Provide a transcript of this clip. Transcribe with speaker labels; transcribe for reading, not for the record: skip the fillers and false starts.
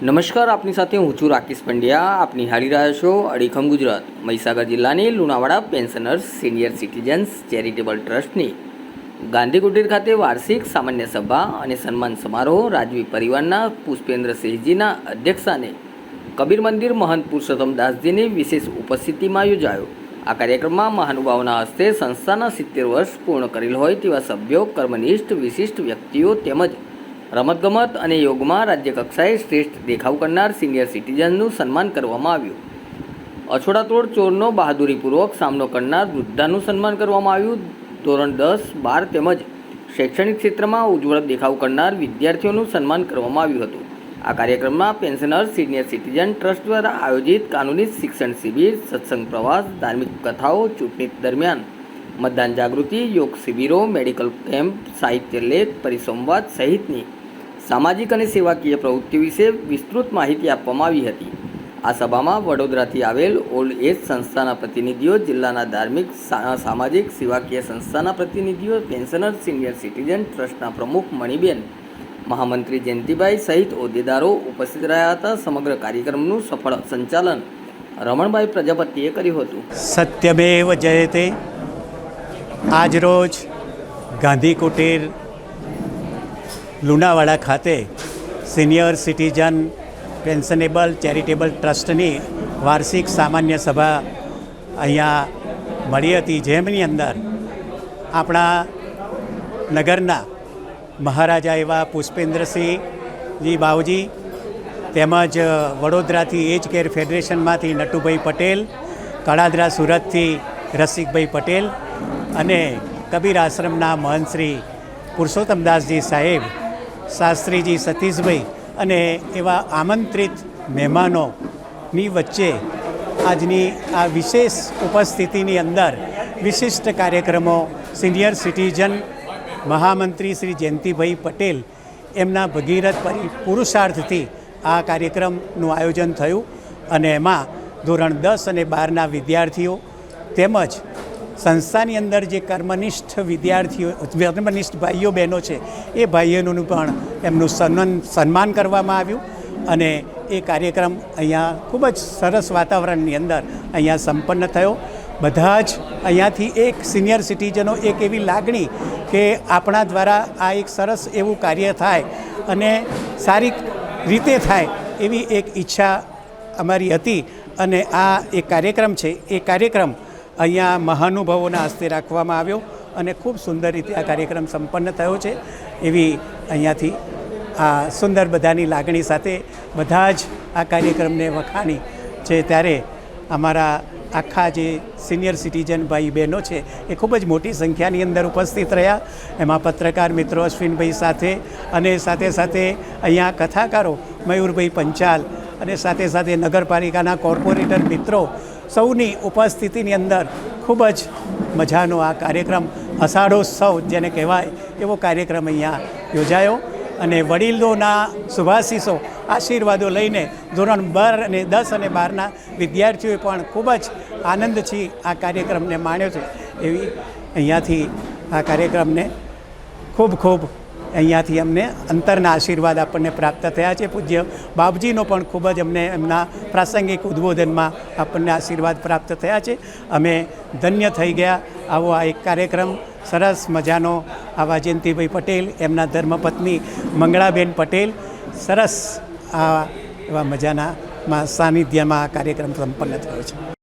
Speaker 1: નમસ્કાર, આપની સાથે હું છું રાકેશ પંડ્યા. આપ નિહાળી રહ્યા છો અડીખમ ગુજરાત. મહીસાગર જિલ્લાની Lunawada pensioners senior citizens charitable ટ્રસ્ટની ગાંધી કુટીર ખાતે વાર્ષિક સામાન્ય સભા અને સન્માન સમારોહ રાજવી પરિવારના પુષ્પેન્દ્રસિંહજીના અધ્યક્ષસ્થાને કબીર મંદિર મહંત પુરુષોત્તમદાસજીની વિશેષ ઉપસ્થિતિમાં યોજાયો. આ કાર્યક્રમમાં મહાનુભાવોના હસ્તે સંસ્થાના 70 વર્ષ પૂર્ણ કરેલ હોય તેવા સભ્યો, કર્મનિષ્ઠ વિશિષ્ટ વ્યક્તિઓ તેમજ રમતગમત અને યોગમાં રાજ્યકક્ષાએ શ્રેષ્ઠ દેખાવ કરનાર સિનિયર સિટીઝનનું સન્માન કરવામાં આવ્યું. અછોડાતોડ ચોરનો બહાદુરીપૂર્વક સામનો કરનાર વૃદ્ધાનું સન્માન કરવામાં આવ્યું. ધોરણ 10, 12 તેમજ શૈક્ષણિક ક્ષેત્રમાં ઉજ્જવળ દેખાવ કરનાર વિદ્યાર્થીઓનું સન્માન કરવામાં આવ્યું હતું. આ કાર્યક્રમમાં પેન્શનર્સ સિનિયર સિટીઝન ટ્રસ્ટ દ્વારા આયોજિત કાનૂની શિક્ષણ શિબિર, સત્સંગ પ્રવાસ, ધાર્મિક કથાઓ, ચૂંટણી દરમિયાન મતદાન જાગૃતિ, યોગ શિબિરો, મેડિકલ કેમ્પ, સાહિત્ય લેખ, પરિસંવાદ સહિતની સામાજિક અને સેવાકીય પ્રવૃત્તિઓ વિશે વિસ્તૃત માહિતી આપવામાં આવી હતી. આ સભામાં વડોદરાથી આવેલ ઓલ્ડ એજ સંસ્થાના પ્રતિનિધિઓ, જિલ્લાના ધાર્મિક, સામાજિક, સેવાકીય સંસ્થાના પ્રતિનિધિઓ, પેન્શનર સિનિયર સિટીઝન ટ્રસ્ટના પ્રમુખ મણિબેન, મહામંત્રી જયંતિભાઈ સહિત હોદ્દેદારો ઉપસ્થિત રહ્યા હતા. સમગ્ર કાર્યક્રમનું સફળ સંચાલન રમણભાઈ પ્રજાપતિએ કર્યું હતું.
Speaker 2: સત્યમેવ જયતે. આજરોજ ગાંધી કુટીર લુણાવાડા ખાતે સિનિયર સિટીઝન પેન્શનેબલ ચેરિટેબલ ટ્રસ્ટની વાર્ષિક સામાન્ય સભા અહીંયા મળી હતી, જેમની અંદર આપણા નગરના મહારાજા એવા પુષ્પેન્દ્રસિંહજી બાવજી તેમજ વડોદરાથી એજ કેર ફેડરેશનમાંથી નટુભાઈ પટેલ, કડાદરા સુરતથી રસિકભાઈ પટેલ અને કબીર આશ્રમના મહંત શ્રી પુરુષોત્તમદાસજી સાહેબ, શાસ્ત્રીજી સતીશભાઈ અને એવા આમંત્રિત મહેમાનોની વચ્ચે આજની આ વિશેષ ઉપસ્થિતિની અંદર વિશિષ્ટ કાર્યક્રમો સિનિયર સિટીઝન મહામંત્રી શ્રી જયંતિભાઈ પટેલ એમના ભગીરથ પુરુષાર્થથી આ કાર્યક્રમનું આયોજન થયું અને એમાં ધોરણ 10 અને 12ના વિદ્યાર્થીઓ તેમજ સંસ્થાની અંદર જે કર્મનિષ્ઠ વિદ્યાર્થીઓ, કર્મનિષ્ઠ ભાઈઓ બહેનો છે એ ભાઈઓનું પણ એમનું સન્માન કરવામાં આવ્યું અને એ કાર્યક્રમ અહીંયા ખૂબ જ સરસ વાતાવરણની અંદર અહીંયા સંપન્ન થયો. બધા જ અહીંયાથી એક સિનિયર સિટીઝનો એક એવી લાગણી કે આપણા દ્વારા આ એક સરસ એવું કાર્ય થાય અને સારી રીતે થાય એવી એક ઈચ્છા અમારી હતી અને આ એક કાર્યક્રમ છે એ કાર્યક્રમ અહીંયા મહાનુભાવોના હસ્તે રાખવામાં આવ્યો અને ખૂબ સુંદર રીતે આ કાર્યક્રમ સંપન્ન થયો છે. એવી અહીંયાથી આ સુંદર બધાની લાગણી સાથે બધા જ આ કાર્યક્રમને વખાણી છે. ત્યારે અમારા આખા જે સિનિયર સિટીઝન ભાઈ બહેનો છે એ ખૂબ જ મોટી સંખ્યાની અંદર ઉપસ્થિત રહ્યા. એમાં પત્રકાર મિત્રો અશ્વિનભાઈ સાથે અને સાથે સાથે અહીંયા કથાકારો મયુરભાઈ પંચાલ અને સાથે સાથે નગરપાલિકાના કોર્પોરેટર મિત્રો સૌની ઉપસ્થિતિની અંદર ખૂબ જ મજાનો આ કાર્યક્રમ, અષાઢોત્સવ જેને કહેવાય એવો કાર્યક્રમ અહીંયા યોજાયો અને વડીલોના શુભાશીષો, આશીર્વાદો લઈને ધોરણ 12 અને 10 અને 12ના વિદ્યાર્થીઓએ પણ ખૂબ જ આનંદથી આ કાર્યક્રમને માણ્યો છે. એવી અહીંયાથી આ કાર્યક્રમને ખૂબ ખૂબ અહીંયાથી અમને અંતરના આશીર્વાદ આપણને પ્રાપ્ત થયા છે. પૂજ્ય બાપજીનો પણ ખૂબ જ અમને એમના પ્રાસંગિક ઉદ્બોધનમાં આપણને આશીર્વાદ પ્રાપ્ત થયા છે. અમે ધન્ય થઈ ગયા. આવો આ એક કાર્યક્રમ સરસ મજાનો આવા જયંતિભાઈ પટેલ, એમના ધર્મપત્ની મંગળાબેન પટેલ, સરસ આ એવા મજાના સાનિધ્યમાં આ કાર્યક્રમ સંપન્ન થયો છે.